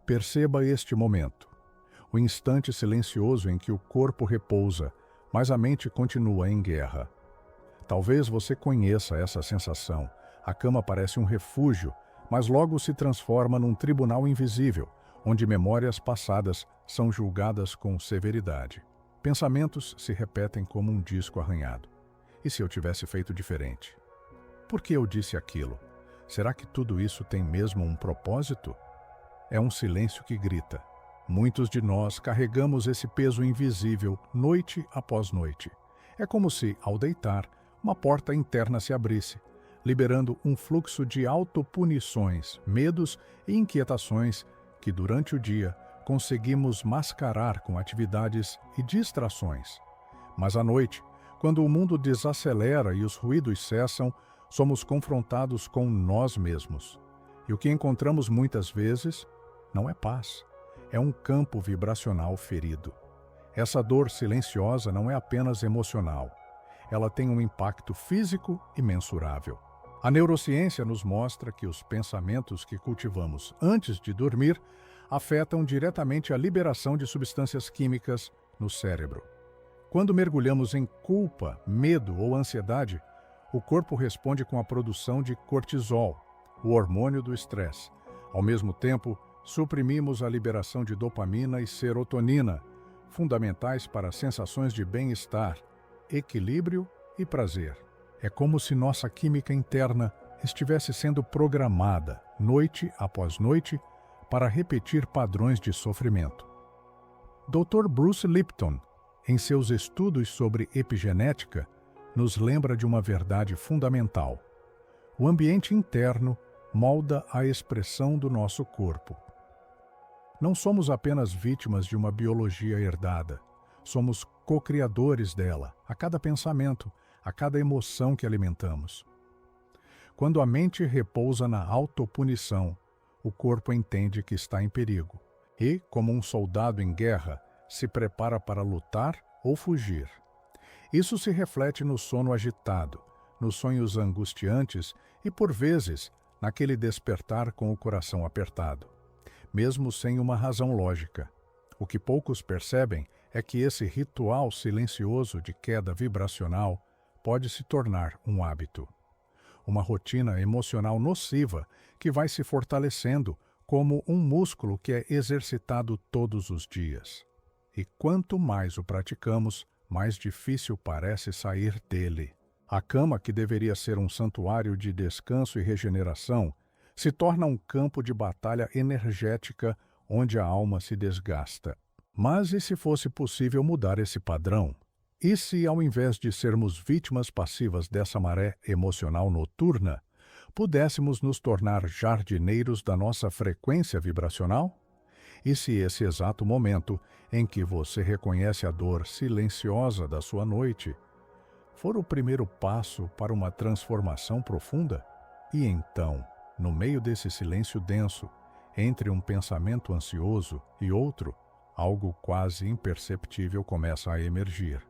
Perceba este momento, o instante silencioso em que o corpo repousa, mas a mente continua em guerra. Talvez você conheça essa sensação. A cama parece um refúgio, mas logo se transforma num tribunal invisível, onde memórias passadas são julgadas com severidade. Pensamentos se repetem como um disco arranhado. E se eu tivesse feito diferente? Por que eu disse aquilo? Será que tudo isso tem mesmo um propósito? É um silêncio que grita. Muitos de nós carregamos esse peso invisível noite após noite. É como se, ao deitar, uma porta interna se abrisse, liberando um fluxo de autopunições, medos e inquietações que, durante o dia, conseguimos mascarar com atividades e distrações. Mas à noite, quando o mundo desacelera e os ruídos cessam, somos confrontados com nós mesmos. E o que encontramos muitas vezes não é paz, é um campo vibracional ferido. Essa dor silenciosa não é apenas emocional. Ela tem um impacto físico imensurável. A neurociência nos mostra que os pensamentos que cultivamos antes de dormir afetam diretamente a liberação de substâncias químicas no cérebro. Quando mergulhamos em culpa, medo ou ansiedade, o corpo responde com a produção de cortisol, o hormônio do estresse. Ao mesmo tempo, suprimimos a liberação de dopamina e serotonina, fundamentais para sensações de bem-estar, equilíbrio e prazer. É como se nossa química interna estivesse sendo programada, noite após noite, para repetir padrões de sofrimento. Dr. Bruce Lipton, em seus estudos sobre epigenética, nos lembra de uma verdade fundamental. O ambiente interno molda a expressão do nosso corpo. Não somos apenas vítimas de uma biologia herdada. Somos co-criadores dela, a cada pensamento, a cada emoção que alimentamos. Quando a mente repousa na autopunição, o corpo entende que está em perigo e, como um soldado em guerra, se prepara para lutar ou fugir. Isso se reflete no sono agitado, nos sonhos angustiantes e, por vezes, naquele despertar com o coração apertado, mesmo sem uma razão lógica. O que poucos percebem é que esse ritual silencioso de queda vibracional pode se tornar um hábito. Uma rotina emocional nociva que vai se fortalecendo como um músculo que é exercitado todos os dias. E quanto mais o praticamos, mais difícil parece sair dele. A cama, que deveria ser um santuário de descanso e regeneração, se torna um campo de batalha energética onde a alma se desgasta. Mas e se fosse possível mudar esse padrão? E se, ao invés de sermos vítimas passivas dessa maré emocional noturna, pudéssemos nos tornar jardineiros da nossa frequência vibracional? E se esse exato momento em que você reconhece a dor silenciosa da sua noite for o primeiro passo para uma transformação profunda? E então, no meio desse silêncio denso, entre um pensamento ansioso e outro, algo quase imperceptível começa a emergir.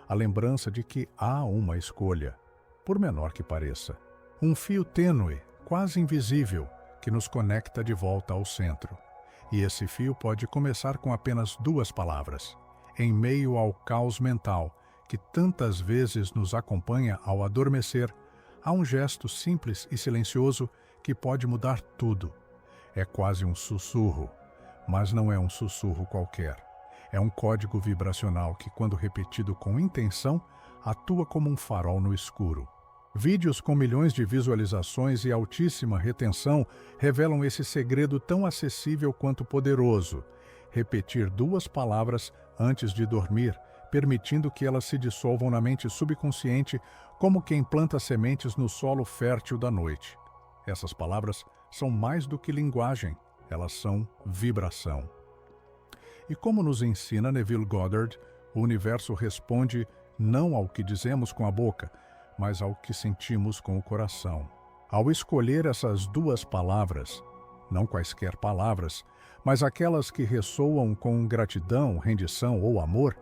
A lembrança de que há uma escolha, por menor que pareça. Um fio tênue, quase invisível, que nos conecta de volta ao centro. E esse fio pode começar com apenas 2 palavras. Em meio ao caos mental que tantas vezes nos acompanha ao adormecer, há um gesto simples e silencioso que pode mudar tudo. É quase um sussurro, mas não é um sussurro qualquer. É um código vibracional que, quando repetido com intenção, atua como um farol no escuro. Vídeos com milhões de visualizações e altíssima retenção revelam esse segredo tão acessível quanto poderoso. Repetir 2 palavras antes de dormir, permitindo que elas se dissolvam na mente subconsciente como quem planta sementes no solo fértil da noite. Essas palavras são mais do que linguagem, elas são vibração. E como nos ensina Neville Goddard, o universo responde não ao que dizemos com a boca, mas ao que sentimos com o coração. Ao escolher essas 2 palavras, não quaisquer palavras, mas aquelas que ressoam com gratidão, rendição ou amor,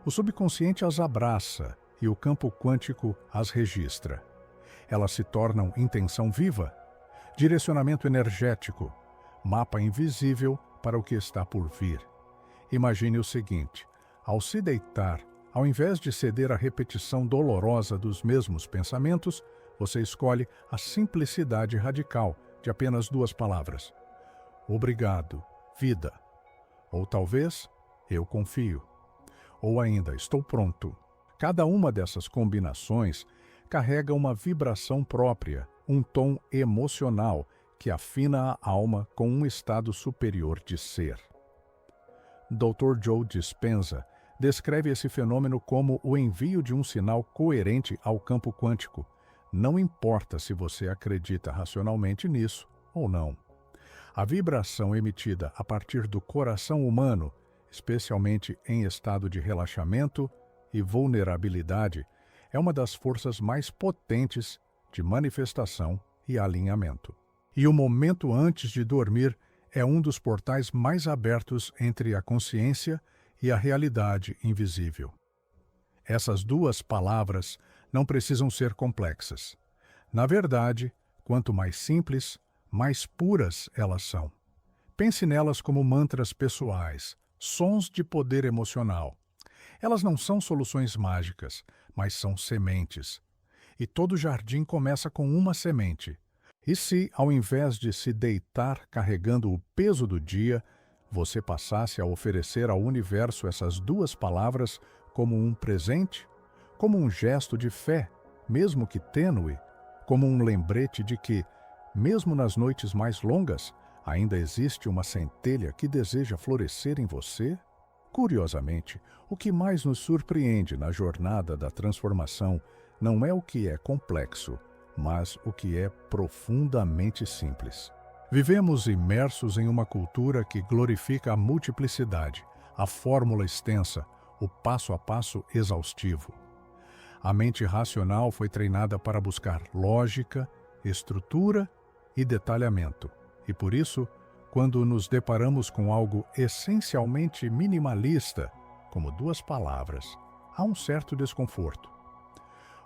o subconsciente as abraça e o campo quântico as registra. Elas se tornam intenção viva, direcionamento energético, mapa invisível para o que está por vir. Imagine o seguinte: ao se deitar, ao invés de ceder à repetição dolorosa dos mesmos pensamentos, você escolhe a simplicidade radical de apenas 2 palavras. Obrigado, vida. Ou talvez, eu confio. Ou ainda, estou pronto. Cada uma dessas combinações carrega uma vibração própria, um tom emocional que afina a alma com um estado superior de ser. Dr. Joe Dispenza descreve esse fenômeno como o envio de um sinal coerente ao campo quântico. Não importa se você acredita racionalmente nisso ou não. A vibração emitida a partir do coração humano, especialmente em estado de relaxamento e vulnerabilidade, é uma das forças mais potentes de manifestação e alinhamento. E o momento antes de dormir é um dos portais mais abertos entre a consciência e a realidade invisível. Essas 2 palavras não precisam ser complexas. Na verdade, quanto mais simples, mais puras elas são. Pense nelas como mantras pessoais, sons de poder emocional. Elas não são soluções mágicas, mas são sementes. E todo jardim começa com uma semente. E se, ao invés de se deitar carregando o peso do dia, você passasse a oferecer ao universo essas 2 palavras como um presente, como um gesto de fé, mesmo que tênue, como um lembrete de que, mesmo nas noites mais longas, ainda existe uma centelha que deseja florescer em você? Curiosamente, o que mais nos surpreende na jornada da transformação não é o que é complexo, mas o que é profundamente simples. Vivemos imersos em uma cultura que glorifica a multiplicidade, a fórmula extensa, o passo a passo exaustivo. A mente racional foi treinada para buscar lógica, estrutura e detalhamento. E por isso, quando nos deparamos com algo essencialmente minimalista, como 2 palavras, há um certo desconforto.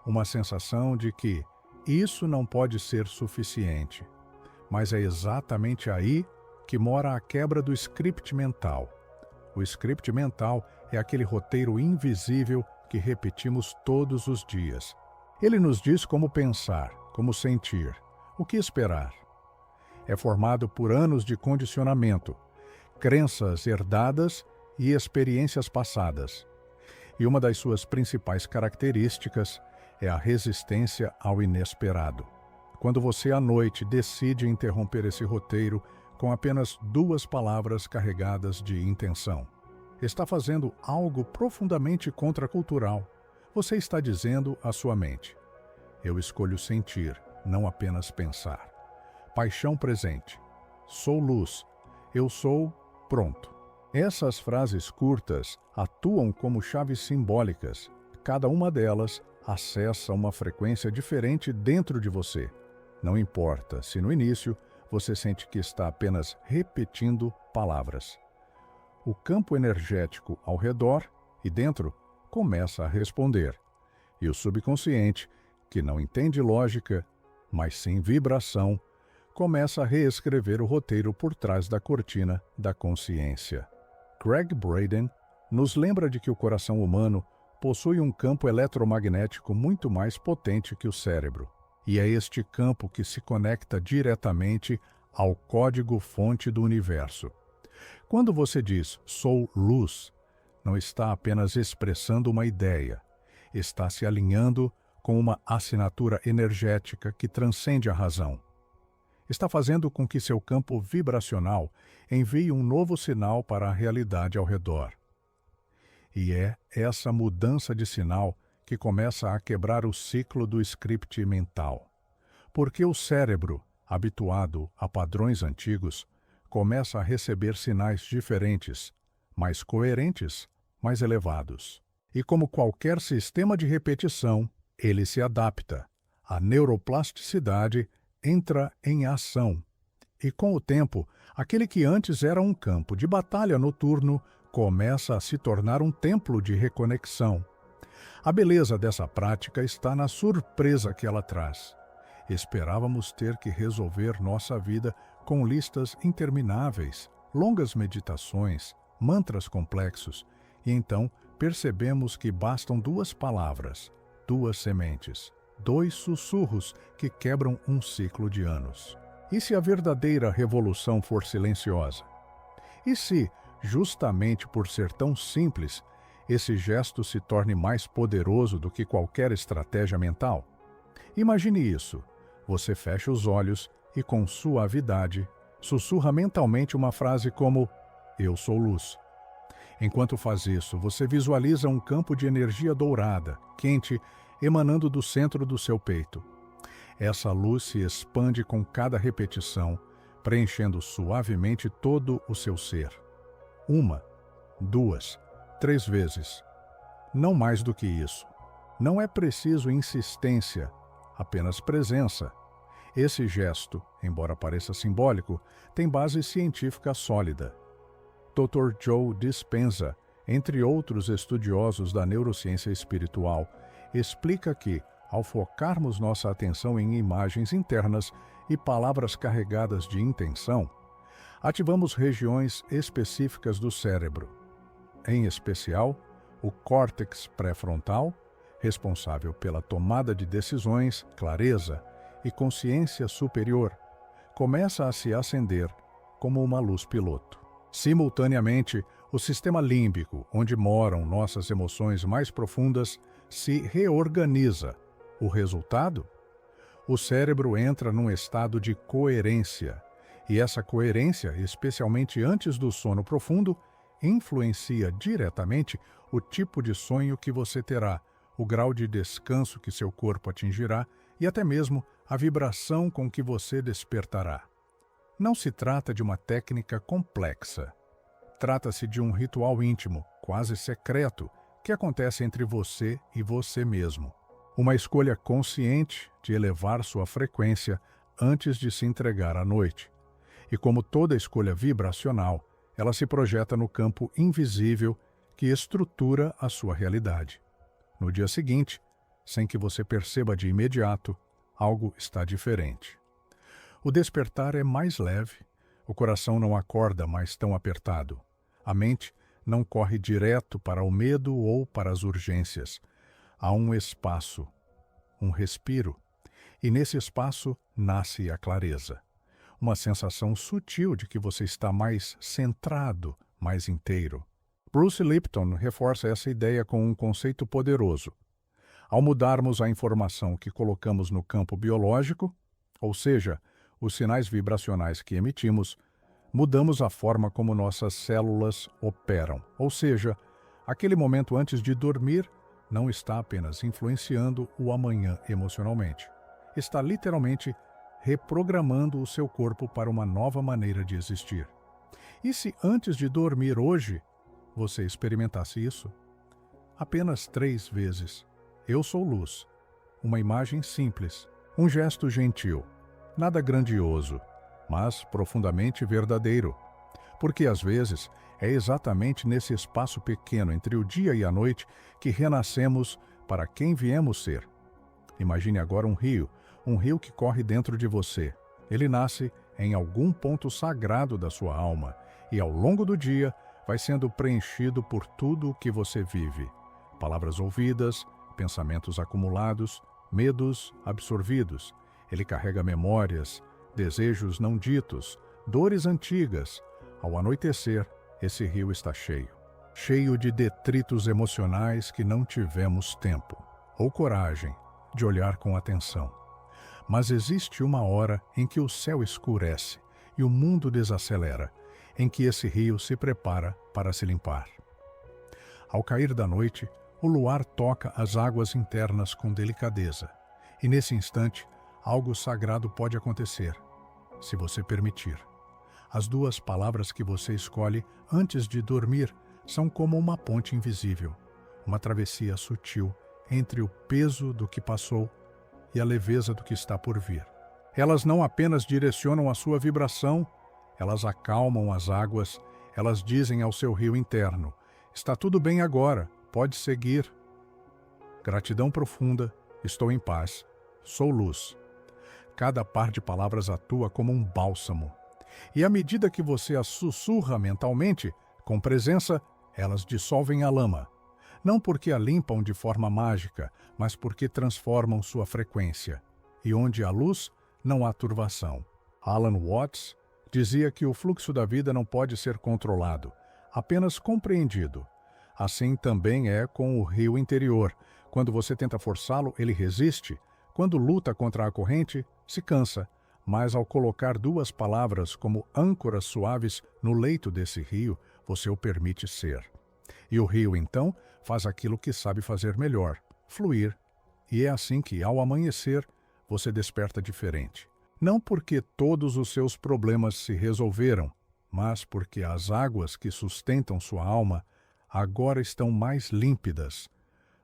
Uma sensação de que isso não pode ser suficiente. Mas é exatamente aí que mora a quebra do script mental. O script mental é aquele roteiro invisível que repetimos todos os dias. Ele nos diz como pensar, como sentir, o que esperar. É formado por anos de condicionamento, crenças herdadas e experiências passadas. E uma das suas principais características é a resistência ao inesperado. Quando você à noite decide interromper esse roteiro com apenas 2 palavras carregadas de intenção, está fazendo algo profundamente contracultural. Você está dizendo à sua mente: eu escolho sentir, não apenas pensar. Paixão presente. Sou luz. Eu sou pronto. Essas frases curtas atuam como chaves simbólicas. Cada uma delas acessa uma frequência diferente dentro de você. Não importa se no início você sente que está apenas repetindo palavras. O campo energético ao redor e dentro começa a responder. E o subconsciente, que não entende lógica, mas sim vibração, começa a reescrever o roteiro por trás da cortina da consciência. Gregg Braden nos lembra de que o coração humano possui um campo eletromagnético muito mais potente que o cérebro. E é este campo que se conecta diretamente ao código-fonte do universo. Quando você diz "sou luz", não está apenas expressando uma ideia, está se alinhando com uma assinatura energética que transcende a razão. Está fazendo com que seu campo vibracional envie um novo sinal para a realidade ao redor. E é essa mudança de sinal que começa a quebrar o ciclo do script mental. Porque o cérebro, habituado a padrões antigos, começa a receber sinais diferentes, mais coerentes, mais elevados. E como qualquer sistema de repetição, ele se adapta. A neuroplasticidade entra em ação. E com o tempo, aquele que antes era um campo de batalha noturno começa a se tornar um templo de reconexão. A beleza dessa prática está na surpresa que ela traz. Esperávamos ter que resolver nossa vida com listas intermináveis, longas meditações, mantras complexos, e então percebemos que bastam 2 palavras, 2 sementes, 2 sussurros que quebram um ciclo de anos. E se a verdadeira revolução for silenciosa? E se, justamente por ser tão simples, esse gesto se torne mais poderoso do que qualquer estratégia mental? Imagine isso. Você fecha os olhos e, com suavidade, sussurra mentalmente uma frase como: "Eu sou luz". Enquanto faz isso, você visualiza um campo de energia dourada, quente, emanando do centro do seu peito. Essa luz se expande com cada repetição, preenchendo suavemente todo o seu ser. 1, 2, 3 vezes. Não mais do que isso. Não é preciso insistência, apenas presença. Esse gesto, embora pareça simbólico, tem base científica sólida. Dr. Joe Dispenza, entre outros estudiosos da neurociência espiritual, explica que, ao focarmos nossa atenção em imagens internas e palavras carregadas de intenção, ativamos regiões específicas do cérebro, em especial o córtex pré-frontal, responsável pela tomada de decisões, clareza e consciência superior, começa a se acender como uma luz piloto. Simultaneamente, o sistema límbico, onde moram nossas emoções mais profundas, se reorganiza. O resultado? O cérebro entra num estado de coerência, e essa coerência, especialmente antes do sono profundo, influencia diretamente o tipo de sonho que você terá, o grau de descanso que seu corpo atingirá e até mesmo a vibração com que você despertará. Não se trata de uma técnica complexa. Trata-se de um ritual íntimo, quase secreto, que acontece entre você e você mesmo. Uma escolha consciente de elevar sua frequência antes de se entregar à noite. E como toda escolha vibracional, ela se projeta no campo invisível que estrutura a sua realidade. No dia seguinte, sem que você perceba de imediato, algo está diferente. O despertar é mais leve, o coração não acorda mais tão apertado. A mente não corre direto para o medo ou para as urgências. Há um espaço, um respiro, e nesse espaço nasce a clareza. Uma sensação sutil de que você está mais centrado, mais inteiro. Bruce Lipton reforça essa ideia com um conceito poderoso. Ao mudarmos a informação que colocamos no campo biológico, ou seja, os sinais vibracionais que emitimos, mudamos a forma como nossas células operam. Ou seja, aquele momento antes de dormir não está apenas influenciando o amanhã emocionalmente. Está literalmente reprogramando o seu corpo para uma nova maneira de existir. E se antes de dormir hoje, você experimentasse isso? Apenas 3 vezes. Eu sou luz. Uma imagem simples, um gesto gentil, nada grandioso, mas profundamente verdadeiro. Porque às vezes é exatamente nesse espaço pequeno entre o dia e a noite que renascemos para quem viemos ser. Imagine agora um rio que corre dentro de você. Ele nasce em algum ponto sagrado da sua alma e ao longo do dia vai sendo preenchido por tudo o que você vive. Palavras ouvidas, pensamentos acumulados, medos absorvidos. Ele carrega memórias, desejos não ditos, dores antigas. Ao anoitecer, esse rio está cheio de detritos emocionais que não tivemos tempo ou coragem de olhar com atenção. Mas existe uma hora em que o céu escurece e o mundo desacelera, em que esse rio se prepara para se limpar. Ao cair da noite, o luar toca as águas internas com delicadeza, e nesse instante, algo sagrado pode acontecer, se você permitir. As 2 palavras que você escolhe antes de dormir são como uma ponte invisível, uma travessia sutil entre o peso do que passou e a leveza do que está por vir. Elas não apenas direcionam a sua vibração, elas acalmam as águas, elas dizem ao seu rio interno: está tudo bem agora, pode seguir. Gratidão profunda, estou em paz, sou luz. Cada par de palavras atua como um bálsamo. E à medida que você as sussurra mentalmente, com presença, elas dissolvem a lama. Não porque a limpam de forma mágica, mas porque transformam sua frequência. E onde há luz, não há turvação. Alan Watts dizia que o fluxo da vida não pode ser controlado, apenas compreendido. Assim também é com o rio interior. Quando você tenta forçá-lo, ele resiste. Quando luta contra a corrente, se cansa. Mas ao colocar duas palavras como âncoras suaves no leito desse rio, você o permite ser. E o rio, então, faz aquilo que sabe fazer melhor, fluir. E é assim que, ao amanhecer, você desperta diferente. Não porque todos os seus problemas se resolveram, mas porque as águas que sustentam sua alma agora estão mais límpidas.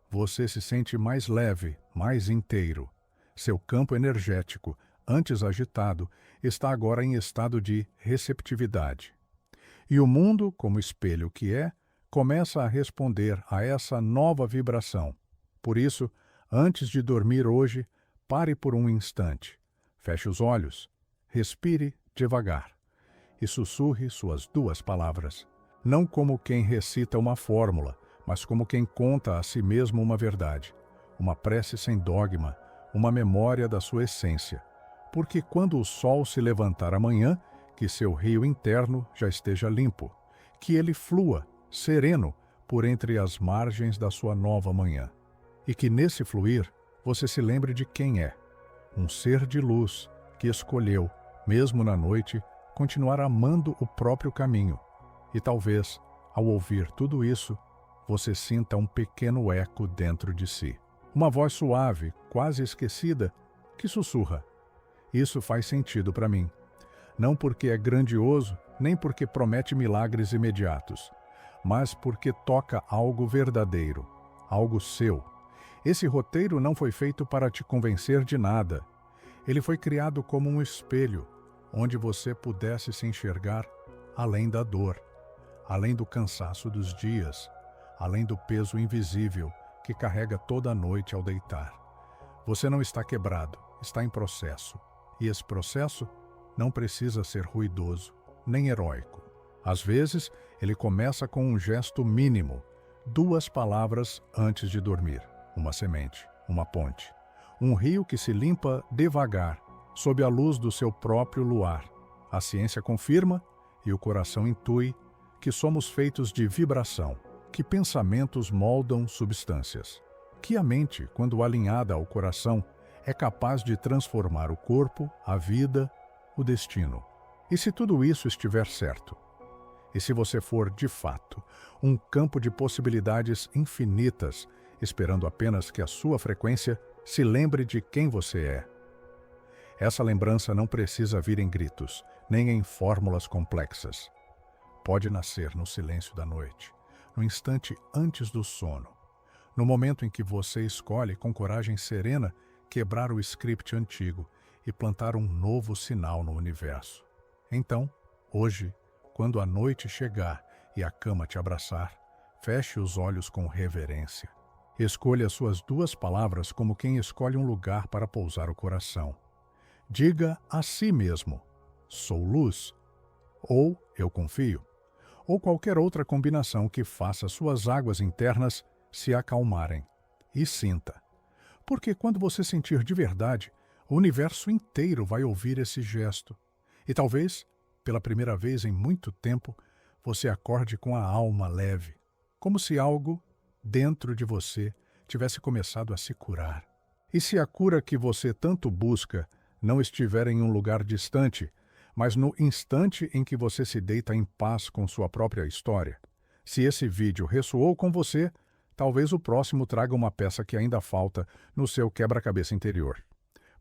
Você se sente mais leve, mais inteiro. Seu campo energético, antes agitado, está agora em estado de receptividade. E o mundo, como espelho que é, começa a responder a essa nova vibração. Por isso, antes de dormir hoje, pare por um instante. Feche os olhos, respire devagar e sussurre suas duas palavras. Não como quem recita uma fórmula, mas como quem conta a si mesmo uma verdade, uma prece sem dogma, uma memória da sua essência. Porque quando o sol se levantar amanhã, que seu rio interno já esteja limpo, que ele flua, sereno, por entre as margens da sua nova manhã. E que nesse fluir, você se lembre de quem é, um ser de luz que escolheu, mesmo na noite, continuar amando o próprio caminho. E talvez, ao ouvir tudo isso, você sinta um pequeno eco dentro de si. Uma voz suave, quase esquecida, que sussurra. Isso faz sentido para mim. Não porque é grandioso, nem porque promete milagres imediatos, mas porque toca algo verdadeiro, algo seu. Esse roteiro não foi feito para te convencer de nada. Ele foi criado como um espelho, onde você pudesse se enxergar além da dor, além do cansaço dos dias, além do peso invisível que carrega toda a noite ao deitar. Você não está quebrado, está em processo. E esse processo não precisa ser ruidoso, nem heróico. Às vezes, ele começa com um gesto mínimo, 2 palavras antes de dormir, uma semente, uma ponte, um rio que se limpa devagar, sob a luz do seu próprio luar. A ciência confirma e o coração intui que somos feitos de vibração, que pensamentos moldam substâncias, que a mente, quando alinhada ao coração, é capaz de transformar o corpo, a vida, o destino. E se tudo isso estiver certo? E se você for, de fato, um campo de possibilidades infinitas, esperando apenas que a sua frequência se lembre de quem você é? Essa lembrança não precisa vir em gritos, nem em fórmulas complexas. Pode nascer no silêncio da noite, no instante antes do sono, no momento em que você escolhe com coragem serena quebrar o script antigo e plantar um novo sinal no universo. Então, hoje, quando a noite chegar e a cama te abraçar, feche os olhos com reverência. Escolha suas 2 palavras como quem escolhe um lugar para pousar o coração. Diga a si mesmo, sou luz, ou eu confio, ou qualquer outra combinação que faça suas águas internas se acalmarem. E sinta. Porque quando você sentir de verdade, o universo inteiro vai ouvir esse gesto. E talvez, pela primeira vez em muito tempo, você acorde com a alma leve, como se algo dentro de você tivesse começado a se curar. E se a cura que você tanto busca não estiver em um lugar distante, mas no instante em que você se deita em paz com sua própria história? Se esse vídeo ressoou com você, talvez o próximo traga uma peça que ainda falta no seu quebra-cabeça interior.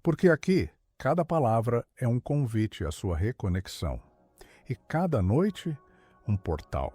Porque aqui, cada palavra é um convite à sua reconexão. E cada noite, um portal.